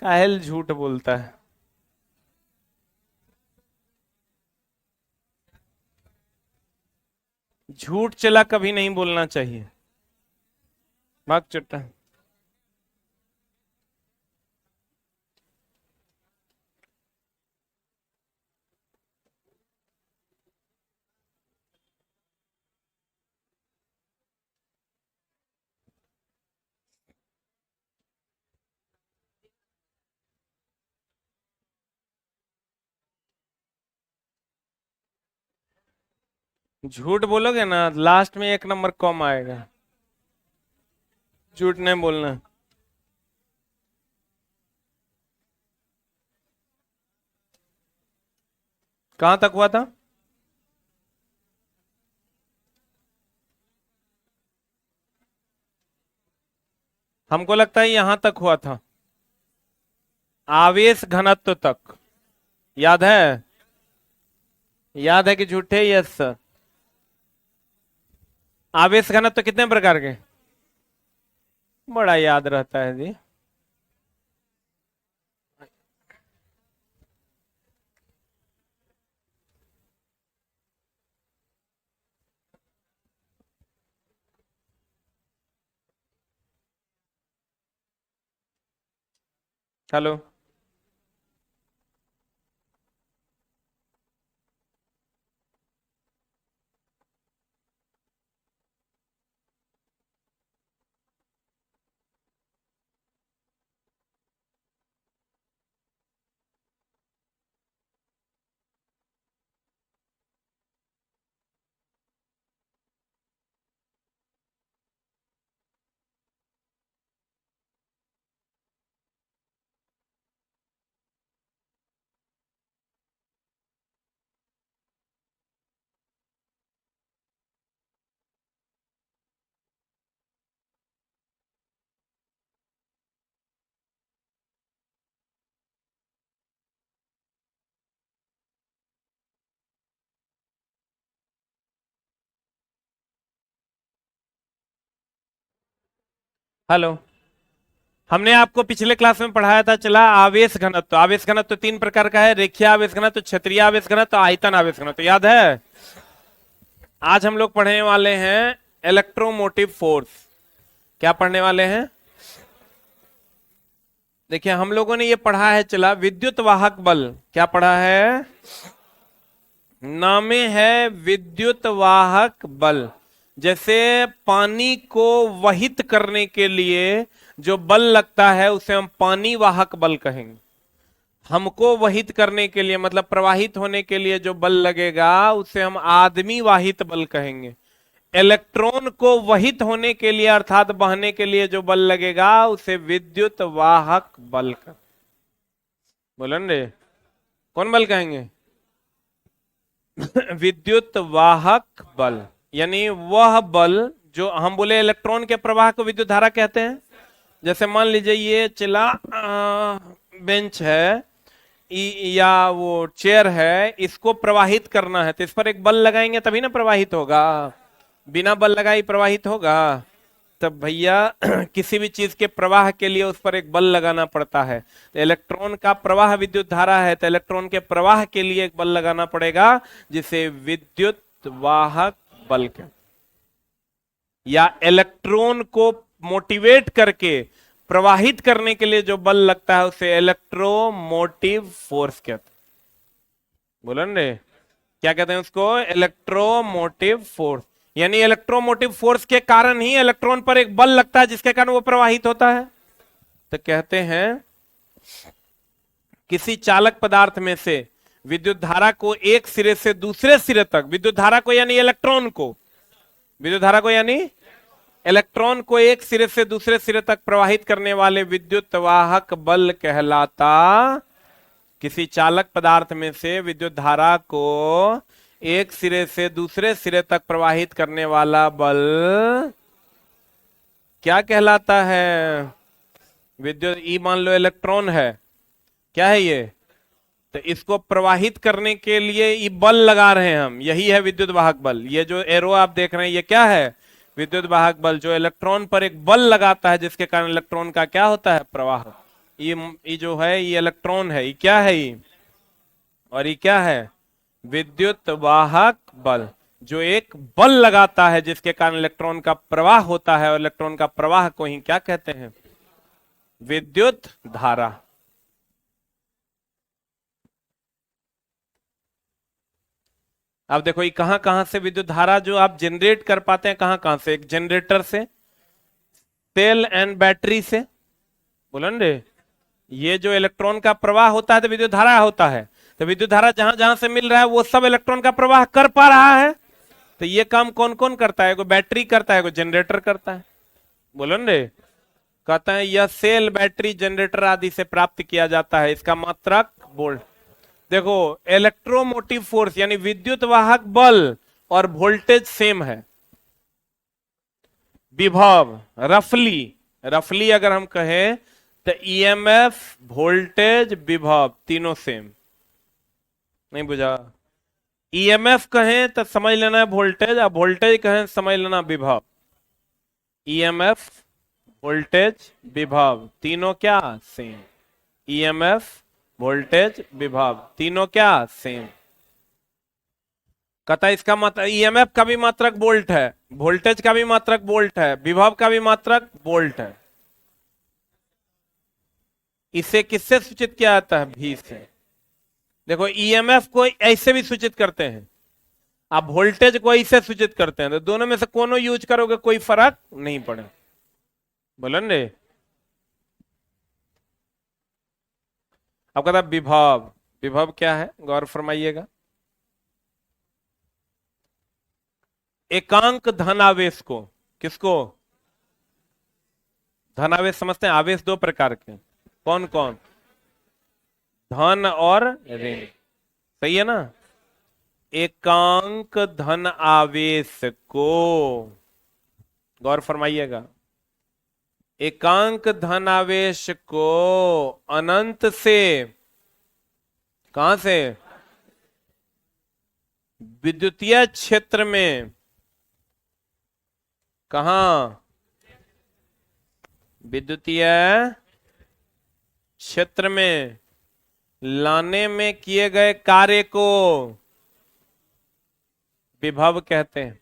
काहेल झूठ बोलता है। झूठ चला कभी नहीं बोलना चाहिए। भाग चुट्टा। झूठ बोलोगे ना लास्ट में एक नंबर कम आएगा। झूठ नहीं बोलना। कहां तक हुआ था? हमको लगता है यहां तक हुआ था, आवेश घनत्व तक। याद है? याद है कि झूठे? Yes sir. आवेश घनत्व कितने प्रकार के? बड़ा याद रहता है जी। हेलो। हेलो। हमने आपको पिछले क्लास में पढ़ाया था, चला आवेश घनत्व। आवेश घनत्व तीन प्रकार का है, रेखीय आवेश घनत्व, क्षेत्रीय आवेश घनत्व, आयतन आवेश घनत्व। याद है? आज हम लोग पढ़ने वाले हैं इलेक्ट्रोमोटिव फोर्स। क्या पढ़ने वाले हैं? देखिए हम लोगों ने ये पढ़ा है, चला विद्युत वाहक बल। क्या पढ़ा है? नामे है विद्युत वाहक बल। जैसे पानी को वहित करने के लिए जो बल लगता है उसे हम पानी वाहक बल कहेंगे। हमको वहित करने के लिए मतलब प्रवाहित होने के लिए जो बल लगेगा उसे हम आदमी वाहित बल कहेंगे। इलेक्ट्रॉन को वहित होने के लिए अर्थात बहने के लिए जो बल लगेगा उसे विद्युत वाहक बल का बोलन रे कौन बल कहेंगे? विद्युत वाहक बल, यानी वह बल जो हम बोले इलेक्ट्रॉन के प्रवाह को विद्युत धारा कहते हैं। जैसे मान लीजिए ये चला बेंच है या वो चेयर है, इसको प्रवाहित करना है तो इस पर एक बल लगाएंगे तभी ना प्रवाहित होगा। बिना बल लगाए प्रवाहित होगा? तब भैया किसी भी चीज के प्रवाह के लिए उस पर एक बल लगाना पड़ता है। तो इलेक्ट्रॉन का प्रवाह विद्युत धारा है तो इलेक्ट्रॉन के प्रवाह के लिए एक बल लगाना पड़ेगा जिसे विद्युत वाहक बल कहते हैं। या इलेक्ट्रॉन को मोटिवेट करके प्रवाहित करने के लिए जो बल लगता है उसे इलेक्ट्रोमोटिव फोर्स कहते हैं। बोलो रे क्या कहते हैं उसको? Electromotive force. यानी इलेक्ट्रोमोटिव फोर्स के कारण ही इलेक्ट्रॉन पर एक बल लगता है जिसके कारण वो प्रवाहित होता है। तो कहते हैं किसी चालक पदार्थ में से विद्युत धारा को एक सिरे से दूसरे सिरे तक, विद्युत धारा को यानी इलेक्ट्रॉन को, विद्युत धारा को यानी इलेक्ट्रॉन को एक सिरे से दूसरे सिरे तक प्रवाहित करने वाले विद्युत वाहक बल कहलाता। किसी चालक पदार्थ में से विद्युत धारा को एक सिरे से दूसरे सिरे तक प्रवाहित करने वाला बल क्या कहलाता है? विद्युत ई मान लो इलेक्ट्रॉन है, क्या है ये? तो इसको प्रवाहित करने के लिए ये बल लगा रहे हैं हम, यही है विद्युत वाहक बल। ये जो एरो आप देख रहे हैं ये क्या है? विद्युत वाहक बल, जो इलेक्ट्रॉन पर एक बल लगाता है जिसके कारण इलेक्ट्रॉन का क्या होता है? प्रवाह। ये जो है ये इलेक्ट्रॉन है, ये क्या है ये, और ये क्या है, विद्युत वाहक बल, जो एक बल लगाता है जिसके कारण इलेक्ट्रॉन का प्रवाह होता है, और इलेक्ट्रॉन का प्रवाह को ही क्या कहते हैं, विद्युत धारा। अब देखो ये कहां कहां से विद्युत धारा जो आप जनरेट कर पाते हैं, कहां कहां से, एक जनरेटर से, सेल एंड बैटरी से, बोलन रे, ये जो इलेक्ट्रॉन का प्रवाह होता है तो विद्युत धारा होता है, तो विद्युत धारा जहां जहां से मिल रहा है वो सब इलेक्ट्रॉन का प्रवाह कर पा रहा है। तो ये काम कौन कौन करता है, कोई बैटरी करता है, कोई जनरेटर करता है, बोलन रे, कहते हैं यह सेल, बैटरी, जनरेटर आदि से प्राप्त किया जाता है। इसका मात्रक वोल्ट। देखो इलेक्ट्रोमोटिव फोर्स यानी विद्युत वाहक बल और वोल्टेज सेम है, विभव रफली, रफली अगर हम कहें तो ईएमएफ, वोल्टेज, विभव तीनों सेम, नहीं बुझा, ईएमएफ कहें तो समझ लेना है वोल्टेज, अब वोल्टेज कहें समझ लेना विभव, ईएमएफ, वोल्टेज, विभव तीनों क्या सेम, ईएमएफ, वोल्टेज, विभव तीनों क्या सेम। कहता है इसका मात्रक, ईएमएफ का भी मात्रक वोल्ट है, वोल्टेज का भी मात्रक वोल्ट है, विभव का भी मात्रक वोल्ट है। इसे किससे सूचित किया जाता है, भी से। देखो ईएमएफ को ऐसे भी सूचित करते हैं, आप वोल्टेज को ऐसे सूचित करते हैं, तो दोनों में से कोनो यूज करोगे कोई फर्क नहीं पड़े, बोलन रे। अब कहता विभव, विभव क्या है गौर फरमाइएगा, एकांक धनावेश को, किसको, धनावेश समझते हैं, आवेश दो प्रकार के, कौन कौन, धन और ऋण, सही है ना, एकांक धन आवेश को, गौर फरमाइएगा, एकांक धन आवेश को अनंत से, कहां से, विद्युतीय क्षेत्र में, कहां, विद्युतीय क्षेत्र में लाने में किए गए कार्य को विभव कहते हैं।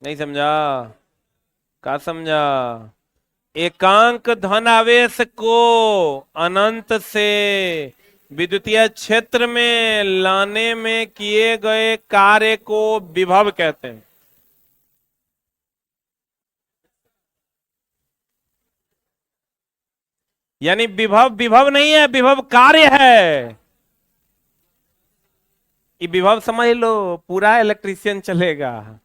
नहीं समझा, क्या समझा, एकांक धनावेश को अनंत से विद्युतीय क्षेत्र में लाने में किए गए कार्य को विभव कहते हैं। यानी विभव विभव नहीं है, विभव कार्य है। ये विभव समझ लो, पूरा इलेक्ट्रीशियन चलेगा,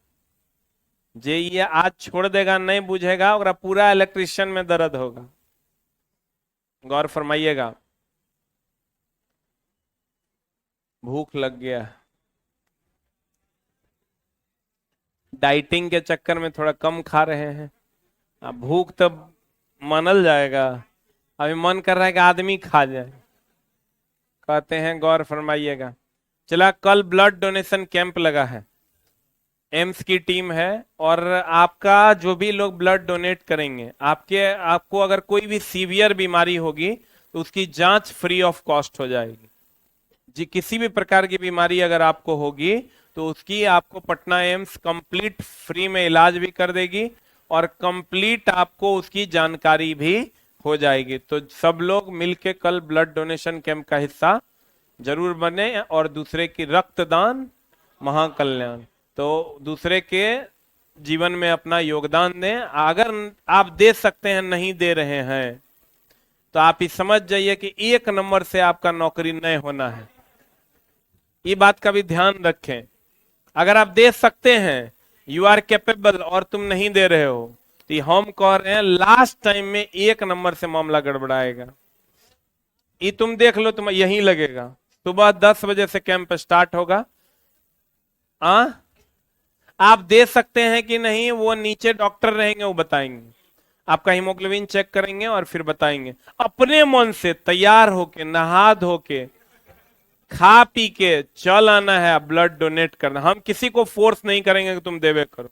जे ये आज छोड़ देगा नहीं बुझेगा, और पूरा इलेक्ट्रीशियन में दर्द होगा। गौर फरमाइएगा, भूख लग गया, डाइटिंग के चक्कर में थोड़ा कम खा रहे हैं, अब भूख तो मानल जाएगा, अभी मन कर रहा है कि आदमी खा जाए, कहते हैं, गौर फरमाइएगा। चला, कल ब्लड डोनेशन कैंप लगा है, एम्स की टीम है, और आपका जो भी लोग ब्लड डोनेट करेंगे, आपको अगर कोई भी सीवियर बीमारी होगी तो उसकी जांच फ्री ऑफ कॉस्ट हो जाएगी जी। किसी भी प्रकार की बीमारी अगर आपको होगी तो उसकी आपको पटना एम्स कंप्लीट फ्री में इलाज भी कर देगी, और कंप्लीट आपको उसकी जानकारी भी हो जाएगी। तो सब लोग मिलके कल ब्लड डोनेशन कैंप का हिस्सा जरूर बने, और दूसरे की रक्तदान महाकल्याण, तो दूसरे के जीवन में अपना योगदान दें। अगर आप दे सकते हैं, नहीं दे रहे हैं, तो आप ये समझ जाइए कि 1 नंबर से आपका नौकरी नहीं होना है। ये बात का भी ध्यान रखें। अगर आप दे सकते हैं, यू आर कैपेबल, और तुम नहीं दे रहे हो, तो हम कह रहे हैं लास्ट टाइम में 1 नंबर से मामला गड़बड़ाएगा। ये तुम देख लो, तुम यहीं लगेगा, सुबह 10 बजे से कैंप स्टार्ट होगा। आप दे सकते हैं कि नहीं, वो नीचे डॉक्टर रहेंगे, वो बताएंगे, आपका हीमोग्लोबिन चेक करेंगे और फिर बताएंगे। अपने मन से तैयार होके, नहा धो के, खा पी के चल आना है, ब्लड डोनेट करना। हम किसी को फोर्स नहीं करेंगे कि तुम देवे करो,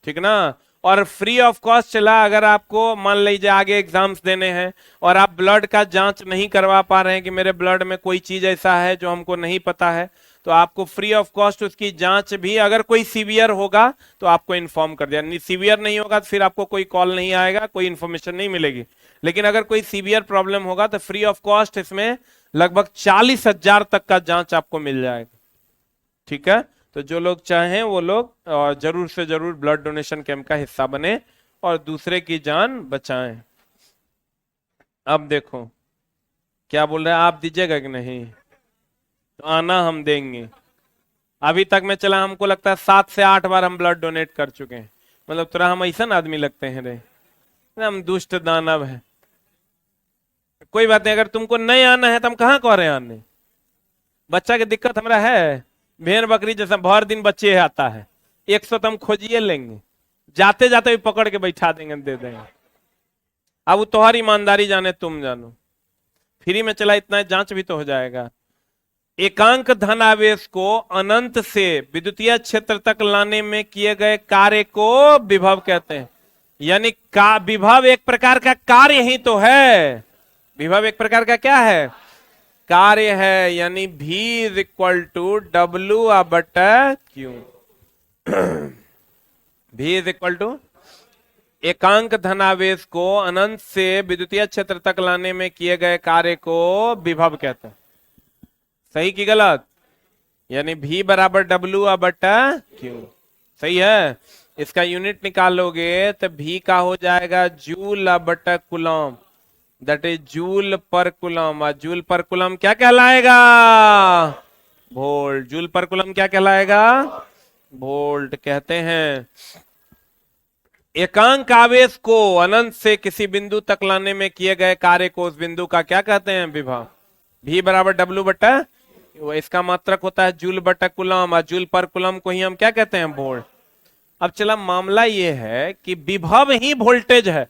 ठीक ना। और फ्री ऑफ कॉस्ट चला। अगर आपको मान लीजिए आगे एग्जाम्स देने हैं और आप ब्लड का जांच नहीं करवा पा रहे हैं कि मेरे ब्लड में कोई चीज ऐसा है जो हमको नहीं पता है, तो आपको फ्री ऑफ कॉस्ट उसकी जांच भी, अगर कोई सीवियर होगा तो आपको इन्फॉर्म कर दिया, नहीं सीवियर नहीं होगा तो फिर आपको कोई कॉल नहीं आएगा, कोई इन्फॉर्मेशन नहीं मिलेगी। लेकिन अगर कोई सीवियर प्रॉब्लम होगा तो फ्री ऑफ कॉस्ट इसमें लगभग 40,000 तक का जांच आपको मिल जाएगा। ठीक है, तो जो लोग चाहें वो लोग जरूर से जरूर ब्लड डोनेशन कैंप का हिस्सा बने और दूसरे की जान बचाएं। अब देखो क्या बोल रहे हैं, आप दीजिएगा कि नहीं? तो आना, हम देंगे। अभी तक में चला हमको लगता है 7 से 8 बार हम ब्लड डोनेट कर चुके हैं। मतलब तुरा हम ऐसा आदमी लगते हैं रे, हम दुष्ट दानव है। कोई बात नहीं, अगर तुमको नहीं आना है तो हम कहाँ कह रहे हैं आने। बच्चा की दिक्कत हमारा है, भेड़ बकरी जैसा भर दिन बच्चे आता है, 100 तो हम खोजिए लेंगे, जाते जाते भी पकड़ के बैठा देंगे, दे देंगे। अब वो तुम्हारी ईमानदारी जाने तुम जानो। फ्री में चला, इतना जांच भी तो हो जाएगा। एकांक धनावेश को अनंत से विद्युतीय क्षेत्र तक लाने में किए गए कार्य को विभव कहते हैं। यानी का विभव एक प्रकार का कार्य ही तो है। विभव एक प्रकार का क्या है? कार्य है। यानी V is equal to W/Q। V is equal to एकांक धनावेश को अनंत से विद्युतीय क्षेत्र तक लाने में किए गए कार्य को विभव कहते हैं। सही कि गलत? यानी V बराबर W/Q। सही है। इसका यूनिट निकालोगे तो V का हो जाएगा joule coulomb, that is joule per coulomb. और जूल पर कूलम क्या कहलाएगा? वोल्ट। जूल पर कूलम क्या कहलाएगा? वोल्ट कहते हैं। एकांक आवेश को अनंत से किसी बिंदु तक लाने में किए गए कार्य को उस बिंदु का क्या कहते हैं? विभव। V बराबर W/, इसका मात्रक होता है जूल/कूलम, और जूल पर कूलम को ही हम क्या कहते हैं? वोल्ट। अब चला, मामला ये है कि विभव ही वोल्टेज है।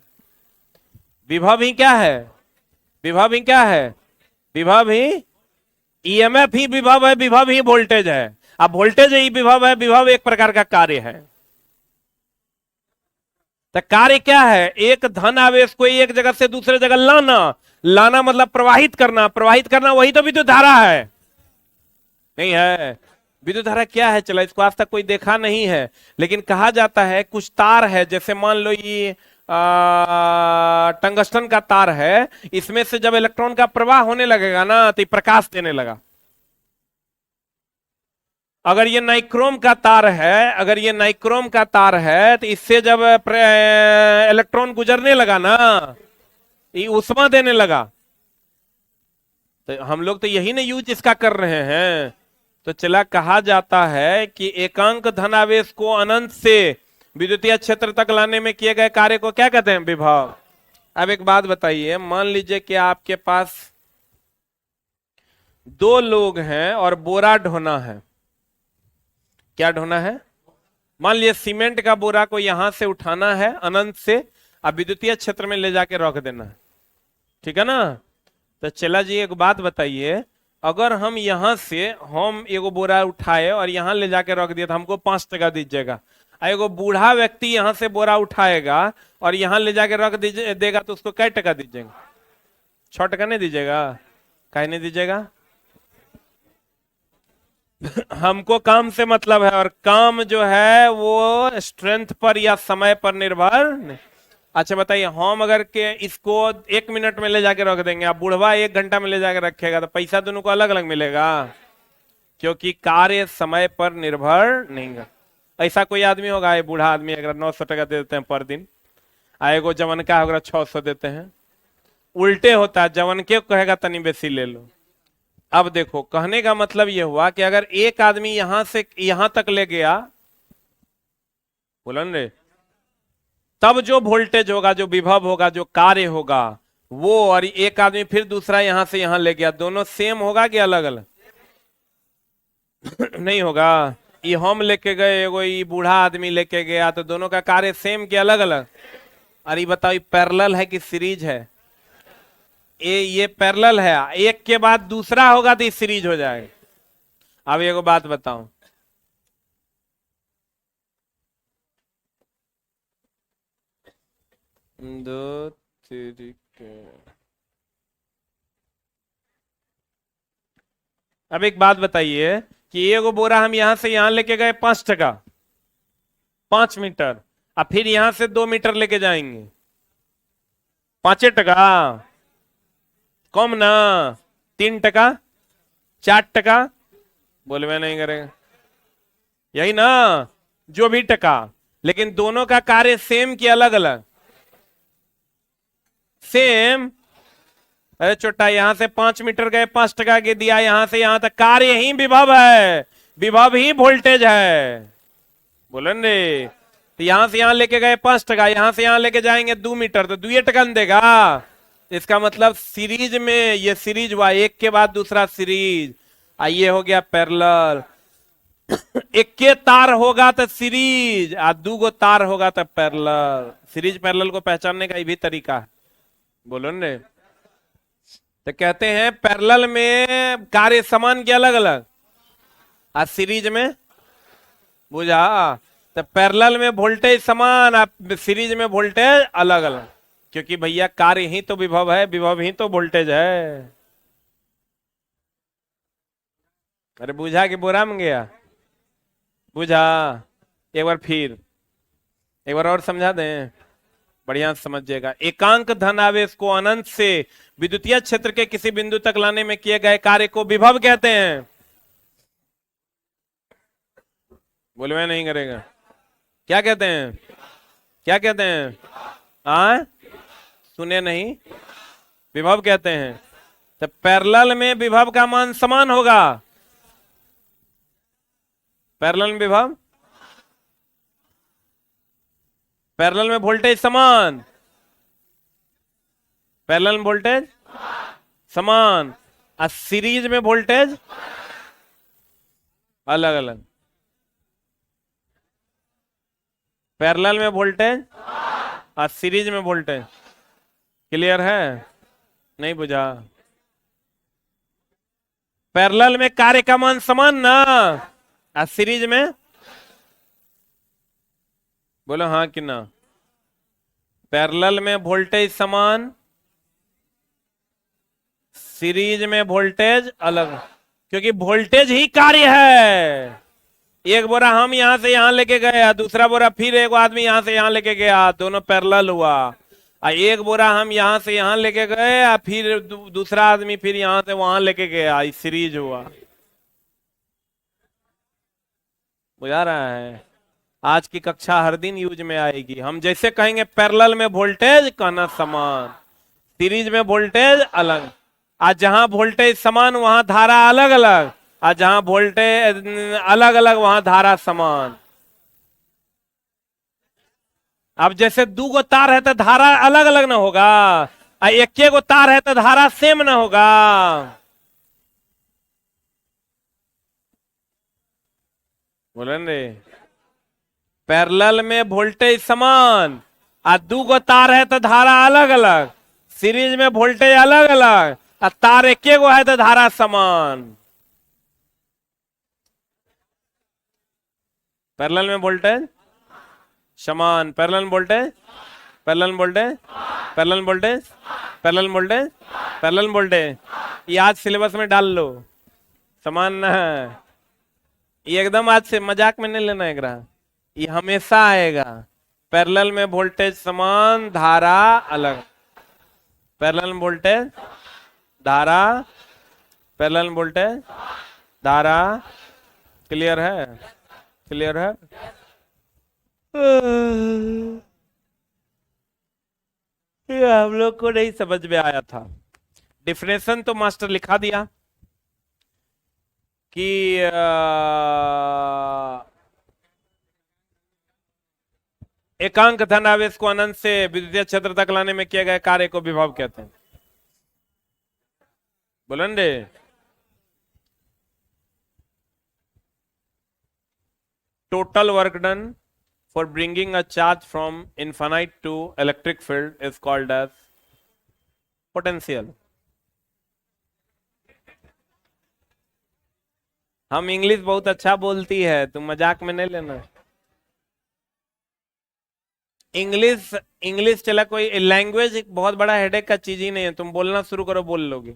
विभव ही क्या है? विभव ही क्या है? विभव ही ईएमएफ ही विभव है, विभव ही वोल्टेज है। अब वोल्टेज ही विभव है, विभव एक प्रकार का कार्य है। तो कार्य क्या है? एक धन आवेश को एक जगह से दूसरे जगह लाना। लाना मतलब प्रवाहित करना। प्रवाहित करना वही तो विद्युत धारा है, नहीं है? विद्युत धारा क्या है? चला, इसको आज तक कोई देखा नहीं है, लेकिन कहा जाता है कुछ तार है, जैसे मान लो ये टंगस्टन का तार है, इसमें से जब इलेक्ट्रॉन का प्रवाह होने लगेगा ना तो ये प्रकाश देने लगा। अगर ये नाइक्रोम का तार है, अगर ये नाइक्रोम का तार है तो इससे जब इलेक्ट्रॉन गुजरने लगा ना, ये ऊष्मा देने लगा। तो हम लोग तो यही ना यूज इसका कर रहे हैं। तो चला, कहा जाता है कि एकांक धनावेश को अनंत से विद्युतीय क्षेत्र तक लाने में किए गए कार्य को क्या कहते हैं? विभव। अब एक बात बताइए, मान लीजिए कि आपके पास 2 लोग हैं और बोरा ढोना है। क्या ढोना है? मान लीजिए सीमेंट का बोरा को यहां से उठाना है अनंत से, अब विद्युतीय क्षेत्र में ले जाके रख देना है। ठीक है ना? तो चला जी, एक बात बताइए, अगर हम यहां से हम एगो बोरा उठाए और यहां ले जाके रख दिया तो हमको 5 टका दीजिएगा। एगो बूढ़ा व्यक्ति यहां से बोरा उठाएगा और यहां ले जाके रख देगा तो उसको कै टका दीजिएगा? 6 टका नहीं दीजिएगा? काहे नहीं दीजिएगा? हमको काम से मतलब है, और काम जो है वो स्ट्रेंथ पर या समय पर निर्भर नहीं। अच्छा बताइए, हम अगर के इसको 1 मिनट में ले जाके रख देंगे, आप बूढ़वा 1 घंटा में ले जाके रखेगा, तो पैसा दोनों को अलग अलग मिलेगा, क्योंकि कार्य समय पर निर्भर नहीं है। ऐसा कोई आदमी होगा, ये बूढ़ा आदमी अगर 900 टका दे देते हैं पर दिन, आएगो जवन का अगर 600 देते हैं, उल्टे होता है, जवन के कहेगा तनी बेसी ले लो। अब देखो, कहने का मतलब यह हुआ कि अगर एक आदमी यहां से यहां तक ले गया, बोलन रे, तब जो वोल्टेज होगा, जो विभव होगा, जो कार्य होगा वो, और एक आदमी फिर दूसरा यहां से यहां ले गया, दोनों सेम होगा कि अलग अलग? नहीं होगा। ये हम लेके गए, एगो ये बूढ़ा आदमी लेके गया, तो दोनों का कार्य सेम कि अलग अलग? अरे बताओ, ये पैरेलल है कि सीरीज है? ये पैरेलल है, एक के बाद दूसरा होगा तो ये सीरीज हो जाएगा। अब एगो बात बताऊं, दो तरीके। अब एक बात बताइए कि ये वो बोरा हम यहां से यहां लेके गए 5 टका, 5 मीटर, अब फिर यहां से 2 मीटर लेके जाएंगे 5 टका, कम ना, 3 टका, 4 टका, बोलवे नहीं करेगा, यही ना, जो भी टका, लेकिन दोनों का कार्य सेम कि अलग अलग? सेम। अरे छोटा, यहां से 5 मीटर गए 5 टका के दिया, यहां से यहां तक कार्य ही विभव है, विभव ही वोल्टेज है, बोले रे। तो यहां से यहां लेके गए 5 टका, यहां से यहां लेके जाएंगे 2 मीटर, तो 2 टका न देगा। इसका मतलब सीरीज में, ये सीरीज हुआ, एक के बाद दूसरा सीरीज, ये हो गया पैरेलल। एक के तार होगा तो सीरीज, आ 2 तार होगा तो पैरेलल। सीरीज पैरेलल को पहचानने का ये भी तरीका है, बोलो ने। तो कहते हैं पैरेलल में कार्य समान के अलग अलग, आ सीरीज में, बुझा, तो पैरेलल में वोल्टेज समान, आप सीरीज में वोल्टेज अलग अलग, क्योंकि भैया कार्य ही तो विभव है, विभव ही तो वोल्टेज है। अरे बुझा कि बोरा में गया? बुझा? एक बार फिर, एक बार और समझा दें, बढ़िया से समझिएगा। एकांक धन आवेश को अनंत से विद्युतीय क्षेत्र के किसी बिंदु तक लाने में किए गए कार्य को विभव कहते हैं। बोलवे नहीं करेगा, क्या कहते हैं? क्या कहते हैं? सुने नहीं, विभव कहते हैं। तो पैरेलल में विभव का मान समान होगा, पैरेलल में विभव, पैरेलल में वोल्टेज समान, पैरेलल में वोल्टेज समान, और सीरीज में वोल्टेज अलग अलग। पैरेलल में वोल्टेज और सीरीज में वोल्टेज, क्लियर है? नहीं बुझा? पैरेलल में कार्य का मान समान ना, और सीरीज में, बोलो हाँ कि ना? पैरेलल में वोल्टेज समान, सीरीज में वोल्टेज अलग, क्योंकि वोल्टेज ही कार्य है। एक बोरा हम यहां से यहां लेके गए, दूसरा बोरा फिर एक आदमी यहां से यहां लेके गया, दोनों पैरेलल हुआ। एक बोरा हम यहां से यहां लेके गए, फिर दूसरा आदमी फिर यहां से वहां लेके गया, सीरीज हुआ। बुझा रहा है? आज की कक्षा हर दिन यूज में आएगी। हम जैसे कहेंगे पैरेलल में वोल्टेज, कहना समान, सीरीज में वोल्टेज अलग। आज जहां वोल्टेज समान वहां धारा अलग अलग, और जहां वोल्टेज अलग अलग वहां धारा समान। अब जैसे 2 तार है तो धारा अलग अलग ना होगा, और एक गो तार है तो धारा सेम ना होगा। बोले रे, पैरेलल में वोल्टेज समान, और 2 तार है तो धारा अलग अलग, सीरीज में वोल्टेज अलग अलग, और तार एक गो है तो धारा समान। पैरेलल में वोल्टेज समान, पैरेलल में वोल्टेज, पैरेलल में वोल्टेज, पैरेलल में वोल्टेज, पैरेलल में वोल्टेज, पैरेलल में वोल्टेज, ये आज सिलेबस में डाल लो, समान ना है। ये एकदम आज से मजाक में नहीं लेना है ग्रह, ये हमेशा आएगा। पैरेलल में वोल्टेज समान, धारा अलग, पैरेलल में वोल्टेज, धारा, पैरेलल में वोल्टेज, धारा। क्लियर है? क्लियर है? ये हम लोग को नहीं समझ में आया था। डिफरेंशन तो मास्टर लिखा दिया कि एकांक धनावेश को अनंत से विद्युतीय क्षेत्र तक लाने में किए गए कार्य को विभव कहते हैं। बोलन रे, total work done for bringing a charge from infinite to electric field is called as potential. हम इंग्लिश बहुत अच्छा बोलती है, तुम मजाक में नहीं लेना। इंग्लिश इंग्लिश चला, कोई लैंग्वेज एक बहुत बड़ा हेडेक का चीज ही नहीं है, तुम बोलना शुरू करो बोल लोगे।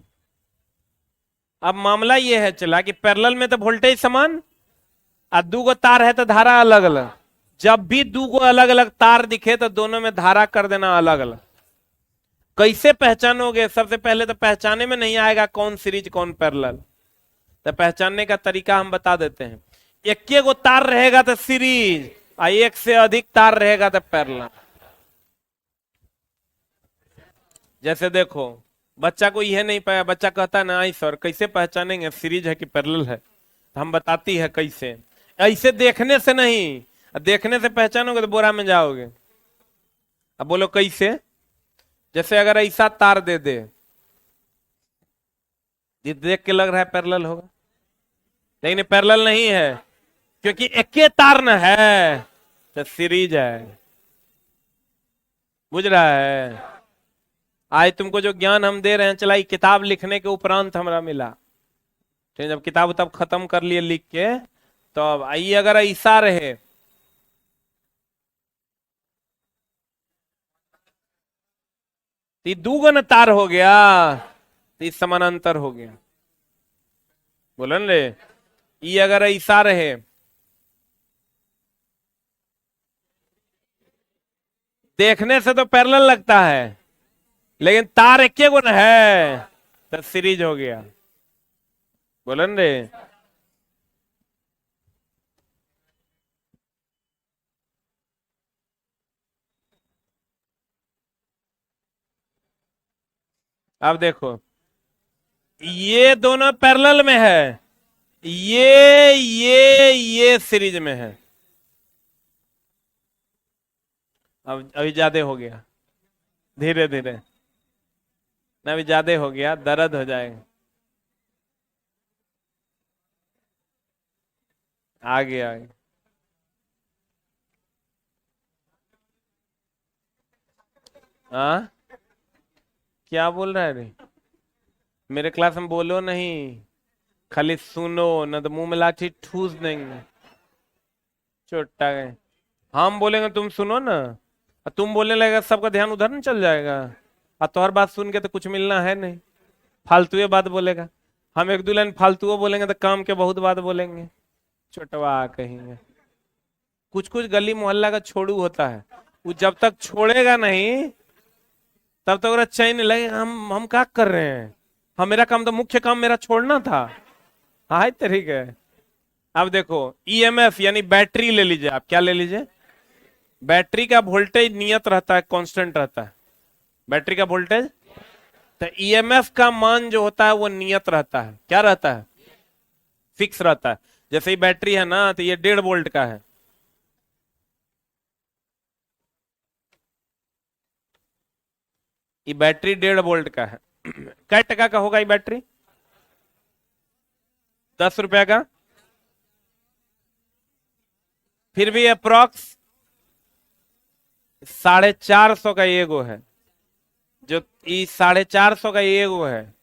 अब मामला ये है चला कि पैरेलल में तो वोल्टेज समान, और दू गो तार है तो धारा अलग अलग। जब भी दू गो अलग अलग तार दिखे तो दोनों में धारा कर देना अलग अलग। कैसे पहचानोगे? सबसे पहले तो पहचाने में नहीं आएगा कौन सीरीज कौन पैरेलल, तो पहचानने का तरीका हम बता देते हैं। एक गो तार रहेगा तो सीरीज, और एक से अधिक तार रहेगा तो पैरेलल। जैसे देखो, बच्चा को यह नहीं पाया, बच्चा कहता है ना आई सर कैसे पहचानेंगे सीरीज है कि पैरेलल है, तो हम बताती है कैसे। ऐसे देखने से नहीं, देखने से पहचानोगे तो बोरा में जाओगे। अब बोलो कैसे? जैसे अगर ऐसा तार दे दे, ये देख के लग रहा है पैरेलल होगा, लेकिन पैरेलल नहीं है क्योंकि एक के तार न है, तो सीरीज है। बुझ रहा है? आज तुमको जो ज्ञान हम दे रहे हैं चला, किताब लिखने के उपरांत हमरा मिला। ठीक, जब किताब तब खत्म कर लिए लिख के, तो अब आइए अगर ऐसा रहे, तो दुगन तार हो गया, तो समानांतर हो गया। बोलन रे, ये अगर ऐसा रहे, देखने से तो पैरेलल लगता है, लेकिन तार एक गुण है, तो सीरीज हो गया। बोलन रे, अब देखो ये दोनों पैरेलल में है, ये सीरीज में है। अब अभी ज्यादा हो गया, धीरे धीरे ना, अभी ज्यादा हो गया, दर्द हो जाएगा। आगे आगे हाँ, क्या बोल रहा है रे? मेरे क्लास में बोलो नहीं, खाली सुनो, न तो मुंह में लाठी ठूस देंगे। छोटा है, हम बोलेंगे तुम सुनो ना, और तुम बोलने लगेगा सबका ध्यान उधर नहीं चल जाएगा, और तो हर बात सुन के तो कुछ मिलना है नहीं, फालतू बात बोलेगा। हम एक दो लाइन फालतू बोलेंगे तो काम के बहुत बात बोलेंगे। छोटवा कहेंगे। कुछ कुछ गली मोहल्ला का छोड़ू होता है, वो जब तक छोड़ेगा नहीं तब तक अच्छा ही नहीं लगेगा। हम क्या कर रहे हैं, हम, मेरा काम तो मुख्य काम मेरा छोड़ना था। हाँ तरीका है। अब देखो ईएमएफ यानी बैटरी ले लीजिए आप, क्या ले लीजिए? बैटरी का वोल्टेज नियत रहता है, कांस्टेंट रहता है बैटरी का वोल्टेज। तो ईएमएफ का मान जो होता है वो नियत रहता है, क्या रहता है? फिक्स रहता है। जैसे ही बैटरी है ना, तो ये 1.5 वोल्ट का है, ये बैटरी 1.5 वोल्ट का है। कै टका का होगा ये बैटरी? 10 रुपया का। फिर भी अप्रोक्स 450 का एगो है, जो 450 का एगो है।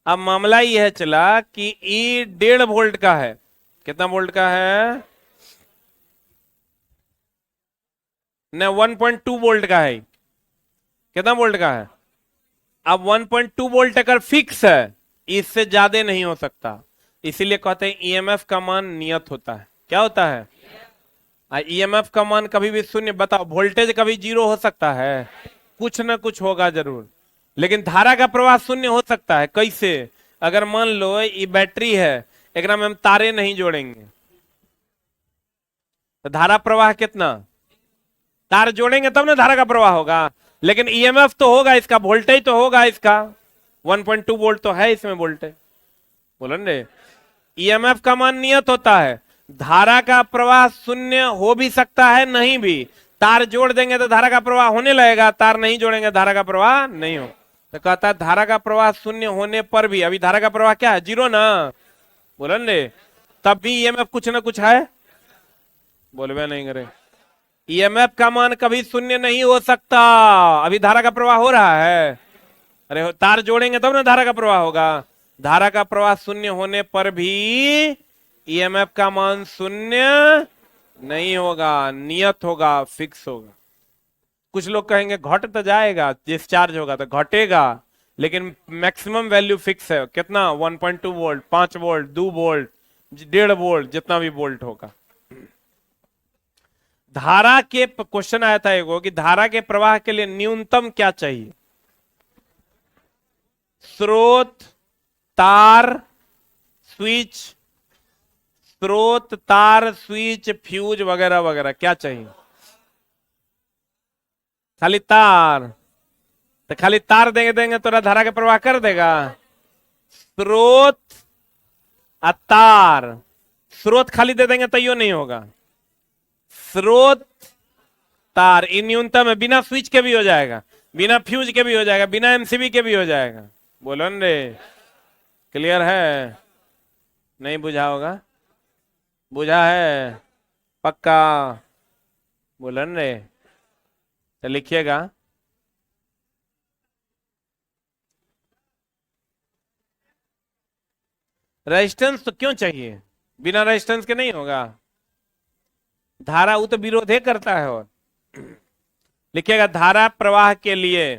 अब मामला ये है चला कि ई 1.5 वोल्ट का है। कितना वोल्ट का है? न 1.2 वोल्ट का है। कितना वोल्ट का है? अब 1.2 वोल्ट अगर फिक्स है, इससे ज्यादा नहीं हो सकता, इसीलिए कहते हैं ईएमएफ का मान नियत होता है। क्या होता है? ईएमएफ का मान कभी भी शून्य, बताओ वोल्टेज कभी 0 हो सकता है? कुछ ना कुछ होगा जरूर, लेकिन धारा का प्रवाह शून्य हो सकता है। कैसे? अगर मान लो ये बैटरी है, एक में हम तारे नहीं जोड़ेंगे, तो धारा प्रवाह कितना? तार जोड़ेंगे तब ना धारा का प्रवाह होगा, लेकिन ईएमएफ तो होगा इसका, वोल्टेज तो होगा इसका। 1.2 वोल्ट तो है इसमें वोल्टेज। बोलो रे, ईएमएफ का मान नियत होता है। धारा का प्रवाह शून्य हो भी सकता है, नहीं भी। तार जोड़ देंगे तो धारा का प्रवाह होने लगेगा, तार नहीं जोड़ेंगे धारा का प्रवाह नहीं हो। तो कहता है धारा का प्रवाह शून्य होने पर भी, अभी धारा का प्रवाह क्या है? 0 ना। बोलो रे, तब भी ईएमएफ कुछ ना कुछ है। बोलवे नहीं करे, ईएमएफ का मान कभी शून्य नहीं हो सकता, अभी धारा का प्रवाह हो रहा है। अरे तार जोड़ेंगे तब ना धारा का प्रवाह होगा। धारा का प्रवाह शून्य होने पर भी ईएमएफ का मान शून्य नहीं होगा, नियत होगा, फिक्स होगा। कुछ लोग कहेंगे घट तो जाएगा, डिस्चार्ज होगा तो घटेगा, लेकिन मैक्सिमम वैल्यू फिक्स है कितना, 1.2 वोल्ट, 5 वोल्ट, 2 वोल्ट, 1.5 वोल्ट, जितना भी वोल्ट होगा। धारा के क्वेश्चन आया था एगो कि धारा के प्रवाह के लिए न्यूनतम क्या चाहिए? स्रोत, तार, स्विच, स्रोत, तार, स्विच, फ्यूज वगैरह वगैरह, क्या चाहिए? खाली तार? तो खाली तार देंगे देंगे तो धारा के प्रवाह कर देगा? स्रोत और तार, स्रोत खाली दे देंगे तो यो नहीं होगा। स्रोत, तार, ये न्यूनतम है, बिना स्विच के भी हो जाएगा, बिना फ्यूज के भी हो जाएगा, बिना एमसीबी के भी हो जाएगा। बोलो न रे, क्लियर है? नहीं बुझा होगा? बुझा है पक्का? बोलो न रे, तो लिखिएगा। रेजिस्टेंस तो क्यों चाहिए? बिना रेजिस्टेंस के नहीं होगा। धारा वो तो विरोध ही करता है। और लिखिएगा धारा प्रवाह के लिए,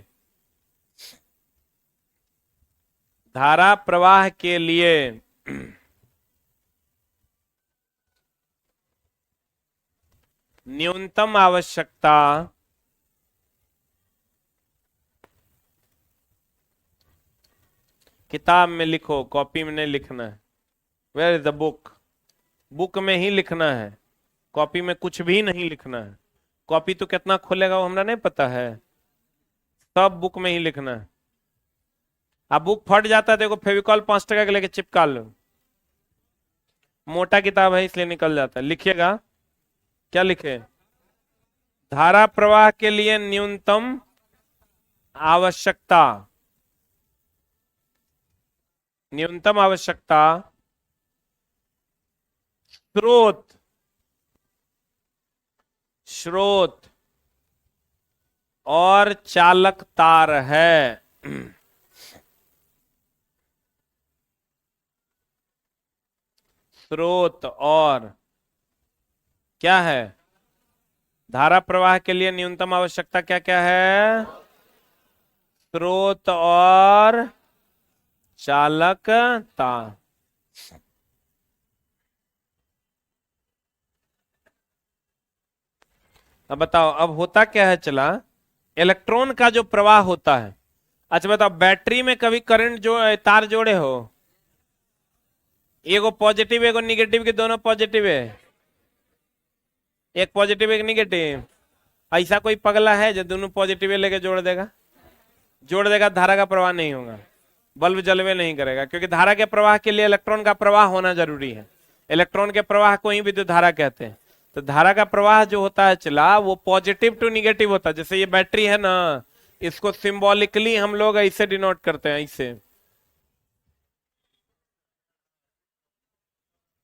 धारा प्रवाह के लिए न्यूनतम आवश्यकता किताब में लिखो, कॉपी में नहीं लिखना है। Where is the book? Book में ही लिखना है, कॉपी में कुछ भी नहीं लिखना है। कॉपी तो कितना खोलेगा वो हमरा नहीं पता है, सब बुक में ही लिखना है। अब बुक फट जाता है देखो, फेविकॉल 5 टका के लेके चिपका लो, मोटा किताब है इसलिए निकल जाता है। लिखिएगा, क्या लिखे? धारा प्रवाह के लिए न्यूनतम आवश्यकता, न्यूनतम आवश्यकता स्रोत, स्रोत और चालक तार है। स्रोत और क्या है? धारा प्रवाह के लिए न्यूनतम आवश्यकता क्या क्या है? स्रोत और चालक तार। अब बताओ, अब होता क्या है चला, इलेक्ट्रॉन का जो प्रवाह होता है। अच्छा बताओ, बैटरी में कभी करंट जो तार जोड़े हो? एगो पॉजिटिव एगो निगेटिव के दोनों पॉजिटिव है, एक पॉजिटिव एक निगेटिव। ऐसा कोई पगला है जो दोनों पॉजिटिव लेके जोड़ देगा? जोड़ देगा, धारा का प्रवाह नहीं होगा, बल्ब जलवे नहीं करेगा, क्योंकि धारा के प्रवाह के लिए इलेक्ट्रॉन का प्रवाह होना जरूरी है। इलेक्ट्रॉन के प्रवाह को ही विद्युत धारा कहते हैं। तो धारा का प्रवाह जो होता है चला, वो पॉजिटिव टू निगेटिव होता है। जैसे ये बैटरी है ना, इसको सिंबॉलिकली हम लोग ऐसे डिनोट करते हैं, ऐसे,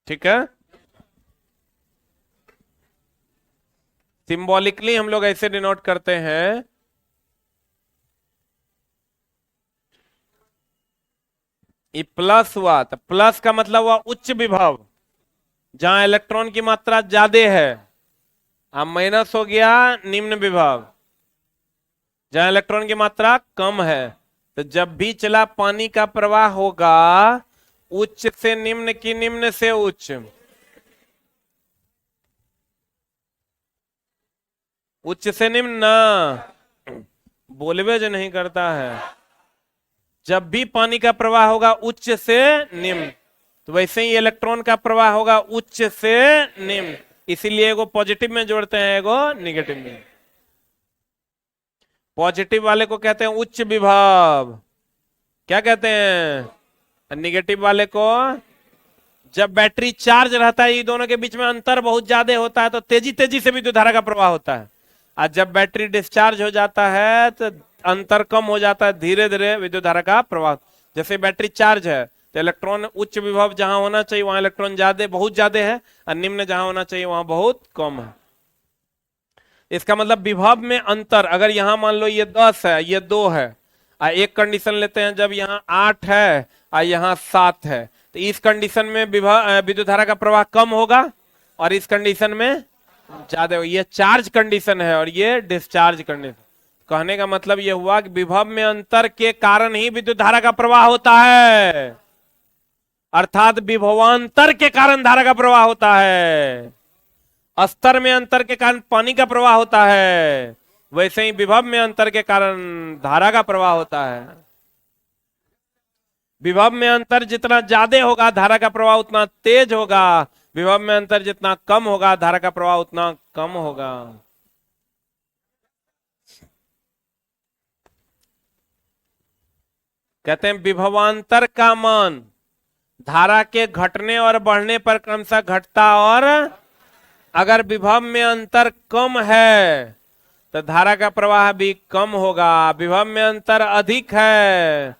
ठीक है? सिंबॉलिकली हम लोग ऐसे डिनोट करते हैं। ये प्लस हुआ, तो प्लस का मतलब हुआ उच्च विभव, जहां इलेक्ट्रॉन की मात्रा ज्यादा है। अब माइनस हो गया निम्न विभव, जहां इलेक्ट्रॉन की मात्रा कम है। तो जब भी चला पानी का प्रवाह होगा, उच्च से निम्न की निम्न से उच्च, उच्च से निम्न ना, बोलवे जो नहीं करता है। जब भी पानी का प्रवाह होगा उच्च से निम्न, तो वैसे ही इलेक्ट्रॉन का प्रवाह होगा उच्च से निम्न। इसीलिए एगो पॉजिटिव में जोड़ते हैं, एगो निगेटिव में। पॉजिटिव वाले को कहते हैं उच्च विभव, क्या कहते हैं? निगेटिव वाले को, जब बैटरी चार्ज रहता है, ये दोनों के बीच में अंतर बहुत ज्यादा होता है, तो तेजी तेजी से विद्युत धारा का प्रवाह होता है। और जब बैटरी डिस्चार्ज हो जाता है तो अंतर कम हो जाता है, धीरे धीरे विद्युत धारा का प्रवाह। जैसे बैटरी चार्ज है तो इलेक्ट्रॉन उच्च विभव जहां होना चाहिए वहां इलेक्ट्रॉन ज्यादा, बहुत ज्यादा है, और निम्न जहां होना चाहिए वहां बहुत कम है। इसका मतलब विभव में अंतर, अगर यहां मान लो ये 10 है, ये 2 है, और एक कंडीशन लेते हैं जब यहाँ 8 है और यहाँ 7 है, तो इस कंडीशन में विद्युत धारा का प्रवाह कम होगा, और इस कंडीशन में ज्यादा होगा। ये चार्ज कंडीशन है और ये डिस्चार्ज कंडीशन। कहने का मतलब यह हुआ कि विभव में अंतर के कारण ही विद्युत धारा का प्रवाह होता है, अर्थात विभवांतर के कारण धारा का प्रवाह होता है। स्तर में अंतर के कारण पानी का प्रवाह होता है, वैसे ही विभव में अंतर के कारण धारा का प्रवाह होता है। विभव में अंतर जितना ज्यादा होगा धारा का प्रवाह उतना तेज होगा, विभव में अंतर जितना कम होगा धारा का प्रवाह उतना कम होगा। कहते हैं विभवांतर का मान धारा के घटने और बढ़ने पर क्रमशः घटता, और अगर विभव में अंतर कम है तो धारा का प्रवाह भी कम होगा। विभव में अंतर अधिक है,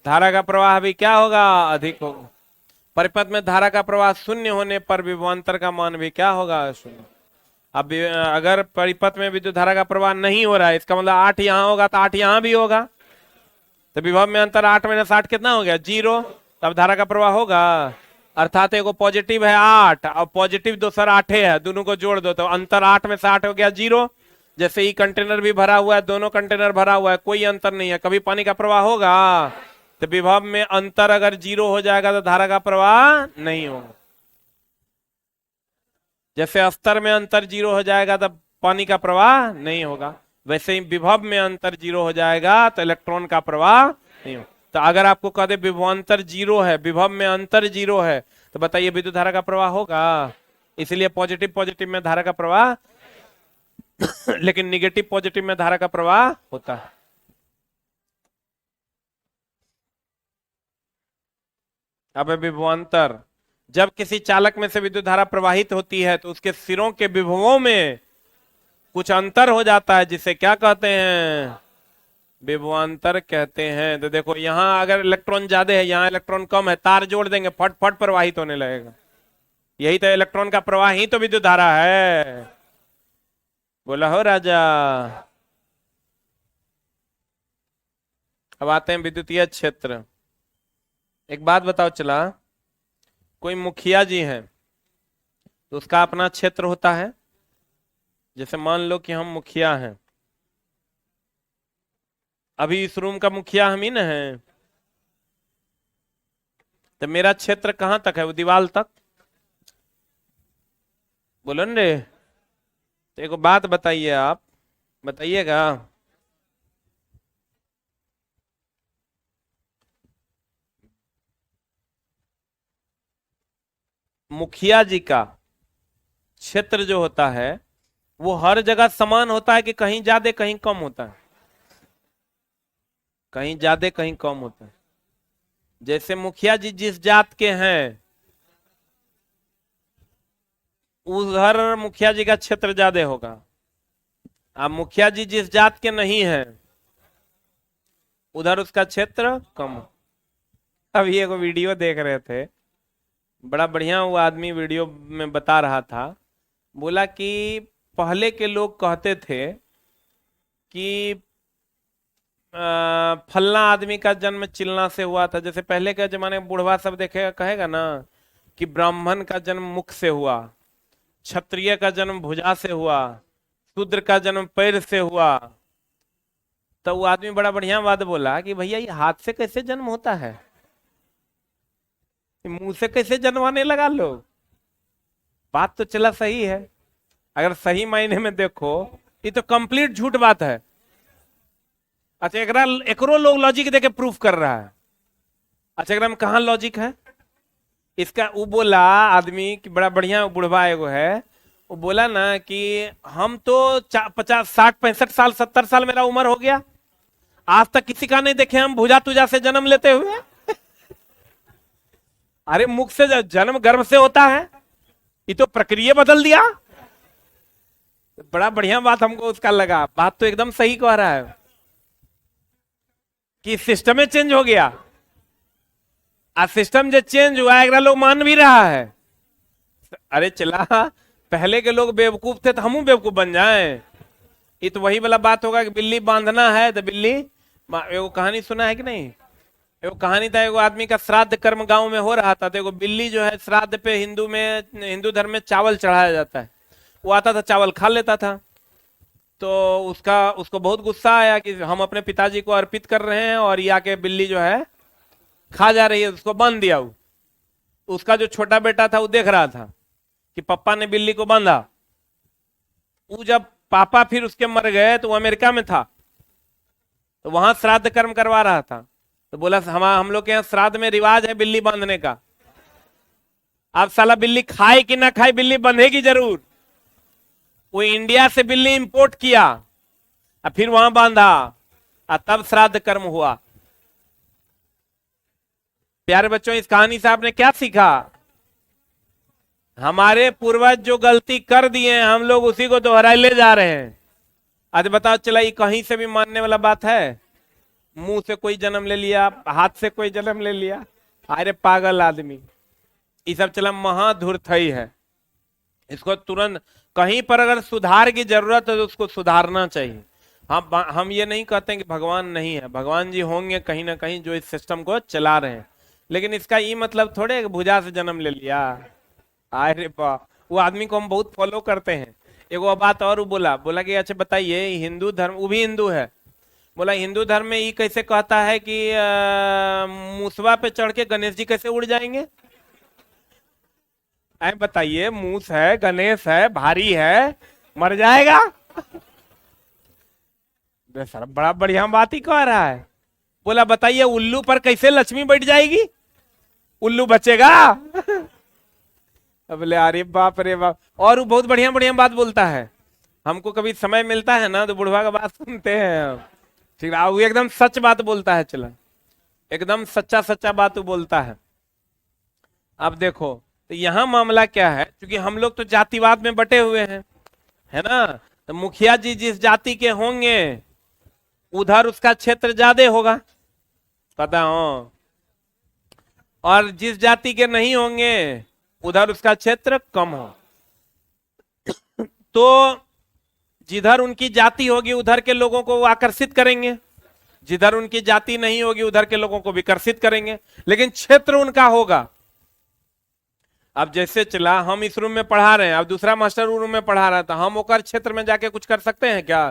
धारा का प्रवाह भी क्या होगा, अधिक होगा। परिपथ में धारा का प्रवाह शून्य होने पर विभवांतर का मान भी क्या होगा, शून्य। अब अगर परिपथ में विद्युत धारा का प्रवाह नहीं हो रहा है, इसका मतलब 8 यहां होगा तो 8 यहां भी होगा, तो विभव में अंतर 8 - 8 कितना हो गया, 0। तब धारा का प्रवाह होगा, अर्थात एगो पॉजिटिव है 8 और पॉजिटिव दूसरा 8 है, दोनों को जोड़ दो तो अंतर 8 में से 8 हो गया 0। जैसे ही कंटेनर भी भरा हुआ है, दोनों कंटेनर भरा हुआ है, कोई अंतर नहीं है, कभी पानी का प्रवाह होगा। तो विभव में अंतर अगर 0 हो जाएगा तो धारा का प्रवाह नहीं होगा। जैसे स्तर में अंतर 0 हो जाएगा तो पानी का प्रवाह नहीं होगा, वैसे ही विभव में अंतर 0 हो जाएगा तो इलेक्ट्रॉन का प्रवाह नहीं होगा। तो अगर आपको कह दे विभवांतर 0 है, विभव में अंतर 0 है, तो बताइए विद्युत धारा का प्रवाह होगा। इसलिए पॉजिटिव पॉजिटिव में धारा का प्रवाह लेकिन निगेटिव पॉजिटिव में धारा का प्रवाह होता है। अब विभवांतर, जब किसी चालक में से विद्युत धारा प्रवाहित होती है तो उसके सिरों के विभवों में कुछ अंतर हो जाता है, जिसे क्या कहते हैं, विभवांतर कहते हैं। तो देखो यहां अगर इलेक्ट्रॉन ज्यादा है, यहाँ इलेक्ट्रॉन कम है, तार जोड़ देंगे फट फट प्रवाहित होने लगेगा। यही तो इलेक्ट्रॉन का प्रवाह ही तो विद्युत धारा है। बोला हो राजा। अब आते हैं विद्युतीय क्षेत्र। एक बात बताओ, चला कोई मुखिया जी है तो उसका अपना क्षेत्र होता है। जैसे मान लो कि हम मुखिया हैं, अभी इस रूम का मुखिया हम ही ना है, तो मेरा क्षेत्र कहां तक है, वो दीवार तक। बोलो न रे। तो एक बात बताइए, आप बताइएगा, मुखिया जी का क्षेत्र जो होता है वो हर जगह समान होता है कि कहीं ज्यादा कहीं कम होता है, कहीं ज्यादा कहीं कम होता है। जैसे मुखिया जी जिस जात के हैं उधर मुखिया जी का क्षेत्र ज्यादा होगा। अब मुखिया जी जिस जात के नहीं है उधर उसका क्षेत्र कम। अभी एक वीडियो देख रहे थे, बड़ा बढ़िया वो आदमी वीडियो में बता रहा था, बोला कि पहले के लोग कहते थे कि फलना आदमी का जन्म चिलना से हुआ था। जैसे पहले के जमाने में बुढ़वा सब देखेगा कहेगा ना कि ब्राह्मण का जन्म मुख से हुआ, क्षत्रिय का जन्म भुजा से हुआ, शूद्र का जन्म पैर से हुआ। तो वो आदमी बड़ा बढ़िया बात बोला कि भैया ये हाथ से कैसे जन्म होता है, मुंह से कैसे जन्माने लगा लोग। बात तो चला सही है, अगर सही मायने में देखो ये तो कंप्लीट झूठ बात है। अच्छा एकरो लोग लॉजिक देके प्रूफ कर रहा है। अच्छा एकरा में कहाँ लॉजिक है इसका। वो बोला आदमी कि बड़ा बढ़िया बुढ़वा एगो है, वो बोला ना कि हम तो 50 60 65 साल 70 साल मेरा उम्र हो गया, आज तक किसी का नहीं देखे हम भुजा तुजा से जन्म लेते हुए। अरे मुख से जन्म गर्भ से होता है, ये तो प्रक्रिया बदल दिया। बड़ा बढ़िया बात हमको उसका लगा, बात तो एकदम सही कह रहा है कि सिस्टम में चेंज हो गया। आज सिस्टम जो चेंज हुआ है लोग मान भी रहा है। अरे चला पहले के लोग बेवकूफ थे तो हम बेवकूफ बन जाएं। ये तो वही वाला बात होगा कि बिल्ली बांधना है तो बिल्ली, एगो कहानी सुना है कि नहीं, एगो कहानी था, एगो आदमी का श्राद्ध कर्म गांव में हो रहा था, तो एगो बिल्ली जो है श्राद्ध पे हिंदू धर्म में चावल चढ़ाया जाता है, वो आता था चावल खा लेता था। तो उसको बहुत गुस्सा आया कि हम अपने पिताजी को अर्पित कर रहे हैं और ये आके बिल्ली जो है खा जा रही है, उसको बांध दिया। उसका जो छोटा बेटा था वो देख रहा था कि पापा ने बिल्ली को बांधा। वो जब पापा फिर उसके मर गए तो वो अमेरिका में था, तो वहां श्राद्ध कर्म करवा रहा था। तो बोला हम लोग के यहाँ श्राद्ध में रिवाज है बिल्ली बांधने का। अब साला बिल्ली खाए कि ना खाए, बिल्ली बंधेगी जरूर। वो इंडिया से बिल्ली इंपोर्ट किया और फिर वहां बांधा और तब श्राद्ध कर्म हुआ। प्यारे बच्चों, इस कहानी से आपने क्या सीखा? हमारे पूर्वज जो गलती कर दिए हैं हम लोग उसी को दोहराए ले जा रहे हैं। आज बताओ, चला ये कहीं से भी मानने वाला बात है? मुंह से कोई जन्म ले लिया, हाथ से कोई जन्म ले लिया, अरे पागल आदमी। ये सब चला महाधूर्तई है। इसको तुरंत कहीं पर अगर सुधार की जरूरत है तो उसको सुधारना चाहिए। हम ये नहीं कहते कि भगवान नहीं है, भगवान जी होंगे कहीं ना कहीं जो इस सिस्टम को चला रहे हैं, लेकिन इसका ये मतलब थोड़े भुजा से जन्म ले लिया। अरे वाह, वो आदमी को हम बहुत फॉलो करते हैं। एक बात और बोला कि अच्छा बताइए, हिंदू धर्म, वो भी हिंदू है, बोला हिंदू धर्म में ये कैसे कहता है कि मूसवा पे चढ़ के गणेश जी कैसे उड़ जाएंगे? ऐ बताइए, मूस है, गणेश है, भारी है, मर जाएगा? सर बड़ा बढ़िया बात ही कह रहा है। बोला बताइए उल्लू पर कैसे लक्ष्मी बैठ जाएगी? उल्लू बचेगा? बोले अरे बाप रे बाप। और वो बहुत बढ़िया बढ़िया बात बोलता है। हमको कभी समय मिलता है ना तो बुढ़वा का बात सुनते हैं। ठीक है, वो एकदम सच बात बोलता है, चला एकदम सच्चा सच्चा बात वो बोलता है। अब देखो, तो यहाँ मामला क्या है, क्योंकि हम लोग तो जातिवाद में बटे हुए हैं, है ना? तो मुखिया जी जिस जाति के होंगे उधर उसका क्षेत्र ज्यादा होगा, पता हो, और जिस जाति के नहीं होंगे उधर उसका क्षेत्र कम हो। तो जिधर उनकी जाति होगी उधर के लोगों को वो आकर्षित करेंगे, जिधर उनकी जाति नहीं होगी उधर के लोगों को विकर्षित करेंगे, लेकिन क्षेत्र उनका होगा। अब जैसे चला, हम इस रूम में पढ़ा रहे हैं, अब दूसरा मास्टर रूम में पढ़ा रहा है, तो हम ओकर क्षेत्र में जाके कुछ कर सकते हैं क्या?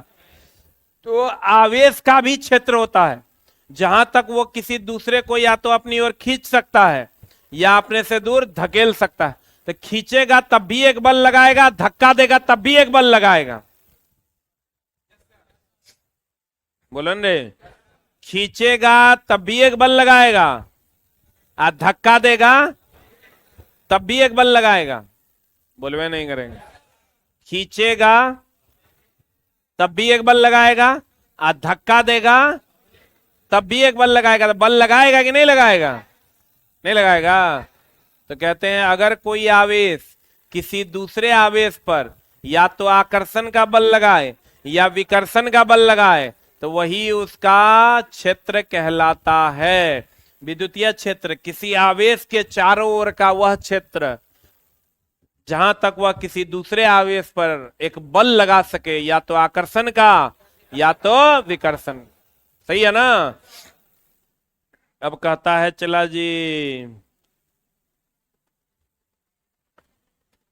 तो आवेश का भी क्षेत्र होता है, जहां तक वो किसी दूसरे को या तो अपनी ओर खींच सकता है या अपने से दूर धकेल सकता है। तो खींचेगा तब भी एक बल लगाएगा, धक्का देगा तब भी एक बल लगाएगा। बोलो रे, खींचेगा तब भी एक बल लगाएगा और धक्का देगा तब भी एक बल लगाएगा। बोलवे नहीं करेंगे। खींचेगा तब भी एक बल लगाएगा और धक्का देगा तब भी एक बल लगाएगा। तो बल लगाएगा कि नहीं लगाएगा? नहीं लगाएगा। तो कहते हैं अगर कोई आवेश किसी दूसरे आवेश पर या तो आकर्षण का बल लगाए या विकर्षण का बल लगाए तो वही उसका क्षेत्र कहलाता है। विद्युतीय क्षेत्र किसी आवेश के चारों ओर का वह क्षेत्र जहां तक वह किसी दूसरे आवेश पर एक बल लगा सके, या तो आकर्षण का या तो विकर्षण। सही है ना? अब कहता है चला जी,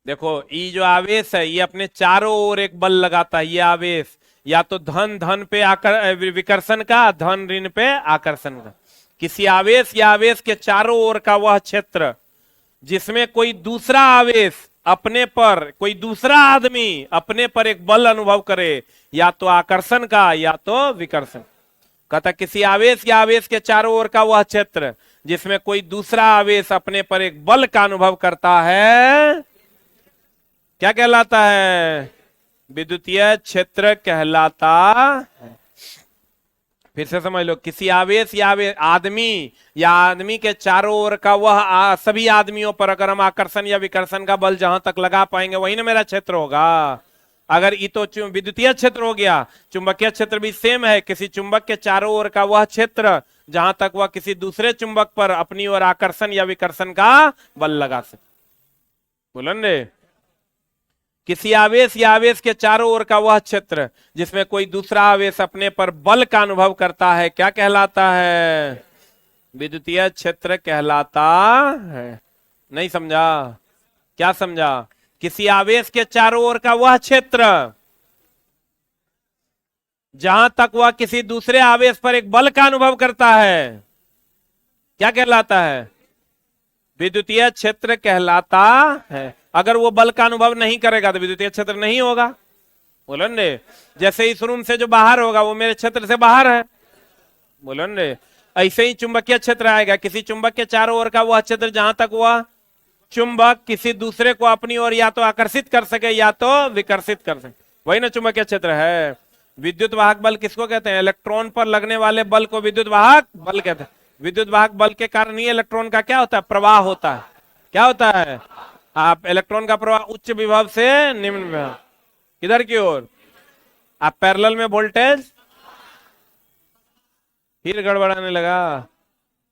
देखो ये जो आवेश है ये अपने चारों ओर एक बल लगाता है। ये आवेश या तो धन धन पे विकर्षण का, धन ऋण पे आकर्षण का। किसी आवेश या आवेश के चारों ओर का वह क्षेत्र जिसमें कोई दूसरा आवेश अपने पर, कोई दूसरा आदमी अपने पर एक बल अनुभव करे, या तो आकर्षण का या तो विकर्षण। कहता किसी आवेश या आवेश के चारों ओर का वह क्षेत्र जिसमें कोई दूसरा आवेश अपने पर एक बल का अनुभव करता है, क्या कहलाता है? विद्युतीय क्षेत्र कहलाता है। फिर से समझ लो, किसी आवेश या आदमी के चारों ओर का वह सभी आदमियों पर अगर हम आकर्षण या विकर्षण का बल जहां तक लगा पाएंगे वही ना मेरा क्षेत्र होगा। अगर ये तो विद्युतीय क्षेत्र हो गया, चुंबकीय क्षेत्र भी सेम है। किसी चुंबक के चारों ओर का वह क्षेत्र जहां तक वह किसी दूसरे चुंबक पर अपनी ओर आकर्षण या विकर्षण का बल लगा सके। बोलन रे, किसी आवेश या आवेश के चारों ओर का वह क्षेत्र जिसमें कोई दूसरा आवेश अपने पर बल का अनुभव करता है, क्या कहलाता है? विद्युतीय क्षेत्र कहलाता है। नहीं समझा? क्या समझा? किसी आवेश के चारों ओर का वह क्षेत्र जहां तक वह किसी दूसरे आवेश पर एक बल का अनुभव करता है, क्या कहलाता है? विद्युतीय क्षेत्र कहलाता है। अगर वो बल का अनुभव नहीं करेगा तो विद्युतीय क्षेत्र नहीं होगा। बोलो ने, जैसे इस रूम से जो बाहर होगा वो मेरे क्षेत्र से बाहर है। बोलो ने, ऐसे ही चुंबकीय क्षेत्र आएगा, किसी चुंबक के चारों ओर का वह क्षेत्र जहां तक वह चुंबक किसी दूसरे को अपनी ओर या तो आकर्षित कर सके या तो विकर्षित कर सके, वही ना चुंबकीय क्षेत्र है। विद्युत वाहक बल किसको कहते हैं? इलेक्ट्रॉन पर लगने वाले बल को विद्युत वाहक बल कहते हैं। विद्युत वाहक बल के कारण ही इलेक्ट्रॉन का क्या होता है? प्रवाह होता है। क्या होता है? आप इलेक्ट्रॉन का प्रवाह उच्च विभव से निम्न विभव, किधर की ओर? आप पैरेलल में वोल्टेज, फिर गड़बड़ाने लगा।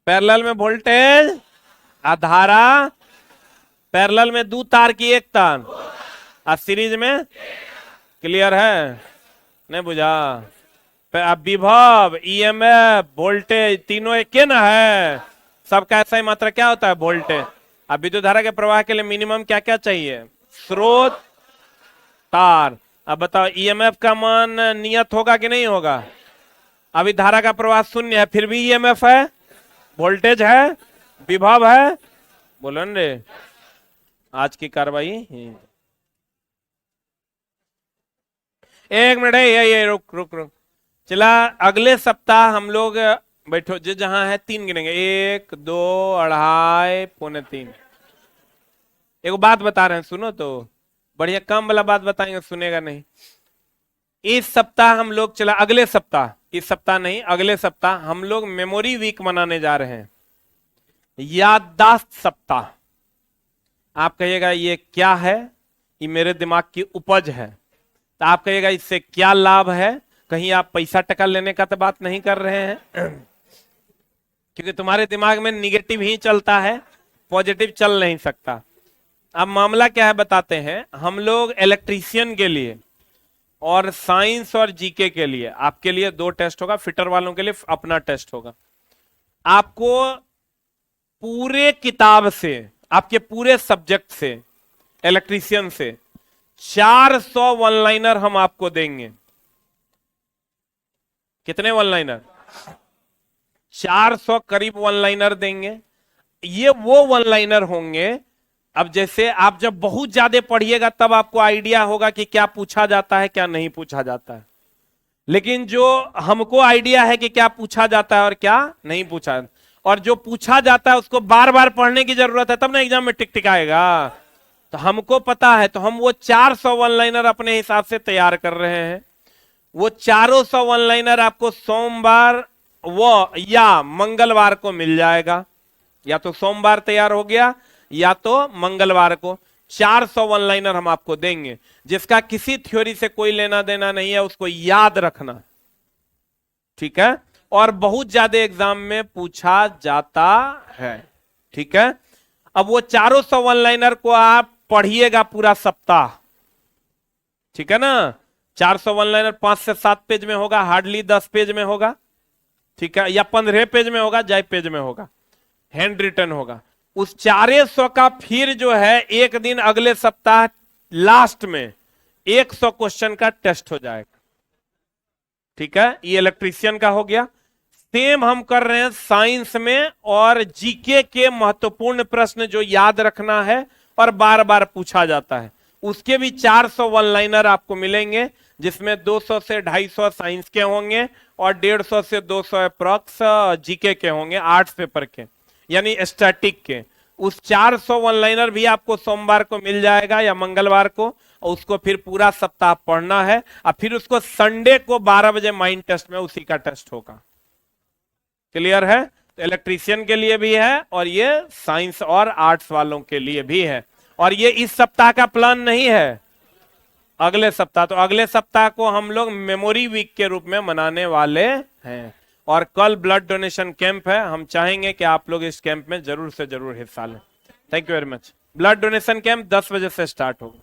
पैरेलल में वोल्टेज धारा, पैरेलल में दो तार की एक तार, और सीरीज में, क्लियर है? नहीं बुझा? अब विभव, ईएमएफ, वोल्टेज तीनों एक के ना है, सबका ऐसा ही मात्रा क्या होता है? वोल्टेज। अब विद्युत धारा के प्रवाह के लिए मिनिमम क्या क्या चाहिए? स्रोत, तार। अब बताओ ईएमएफ का मान नियत होगा कि नहीं होगा? अभी धारा का प्रवाह शून्य है, फिर भी ईएमएफ है, वोल्टेज है, विभव है। बोलो रे, आज की कार्रवाई। एक मिनट है, ये रुक रुक रुक। चला, अगले सप्ताह हम लोग बैठो जो जहां है, 3 गिनेंगे, 1 2 2.5 पौने 3। एक बात बता रहे हैं, सुनो तो, बढ़िया काम वाला बात बताएंगे, सुनेगा नहीं। इस सप्ताह हम लोग, चला अगले सप्ताह, इस सप्ताह नहीं अगले सप्ताह हम लोग मेमोरी वीक मनाने जा रहे हैं, याददाश्त सप्ताह। आप कहिएगा ये क्या है? ये मेरे दिमाग की उपज है। तो आप कहिएगा इससे क्या लाभ है? कहीं आप पैसा टका लेने का तो बात नहीं कर रहे हैं? क्योंकि तुम्हारे दिमाग में निगेटिव ही चलता है, पॉजिटिव चल नहीं सकता। अब मामला क्या है बताते हैं। हम लोग इलेक्ट्रीशियन के लिए और साइंस और जीके के लिए, आपके लिए 2 टेस्ट होगा, फिटर वालों के लिए अपना टेस्ट होगा। आपको पूरे किताब से, आपके पूरे सब्जेक्ट से, इलेक्ट्रीशियन से 400 वन लाइनर हम आपको देंगे। कितने वन लाइनर? 400 करीब वन लाइनर देंगे। ये वो वन लाइनर होंगे, अब जैसे आप जब बहुत ज्यादा पढ़िएगा तब आपको आइडिया होगा कि क्या पूछा जाता है क्या नहीं पूछा जाता है। लेकिन जो हमको आइडिया है कि क्या पूछा जाता है और क्या नहीं पूछा, और जो पूछा जाता है उसको बार बार पढ़ने की जरूरत है, तब ना एग्जाम में टिक टिक आएगा। तो हमको पता है, तो हम वो 400 वन लाइनर अपने हिसाब से तैयार कर रहे हैं। वो 400 वन लाइनर आपको सोमवार वो या मंगलवार को मिल जाएगा, या तो सोमवार तैयार हो गया या तो मंगलवार को। 400 वन लाइनर हम आपको देंगे, जिसका किसी थ्योरी से कोई लेना देना नहीं है, उसको याद रखना, ठीक है? और बहुत ज्यादा एग्जाम में पूछा जाता है, ठीक है? अब वो 400 वन लाइनर को आप पढ़िएगा पूरा सप्ताह, ठीक है ना? 400 वन लाइनर 5 से 7 पेज में होगा, हार्डली 10 पेज में होगा, ठीक है? या 15 पेज में होगा, जाय पेज में होगा, हैंड रिटन होगा। उस 400 का फिर जो है एक दिन अगले सप्ताह लास्ट में 100 क्वेश्चन का टेस्ट हो जाएगा, ठीक है? ये इलेक्ट्रीशियन का हो गया। सेम हम कर रहे हैं साइंस में, और जीके के महत्वपूर्ण प्रश्न जो याद रखना है और बार बार पूछा जाता है, उसके भी 400 वन लाइनर आपको मिलेंगे, जिसमें 200 से 250 साइंस के होंगे और 150 से 200 अप्रॉक्स जीके के होंगे, आर्ट्स पेपर के यानी स्टैटिक के। उस 400 वन लाइनर भी आपको सोमवार को मिल जाएगा या मंगलवार को, और उसको फिर पूरा सप्ताह पढ़ना है, और फिर उसको संडे को 12 बजे माइंड टेस्ट में उसी का टेस्ट होगा। क्लियर है? तो इलेक्ट्रीशियन के लिए भी है और ये साइंस और आर्ट्स वालों के लिए भी है। और ये इस सप्ताह का प्लान नहीं है, अगले सप्ताह। तो अगले सप्ताह को हम लोग मेमोरी वीक के रूप में मनाने वाले हैं। और कल ब्लड डोनेशन कैंप है, हम चाहेंगे कि आप लोग इस कैंप में जरूर से जरूर हिस्सा लें। Thank you very much. Blood donation camp 10 बजे से स्टार्ट होगा।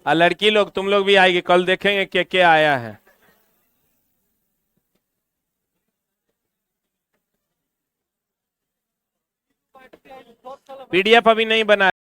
लड़की लोग, तुम लोग भी आएगी, कल देखेंगे क्या आया है। पीडीएफ अभी नहीं बना।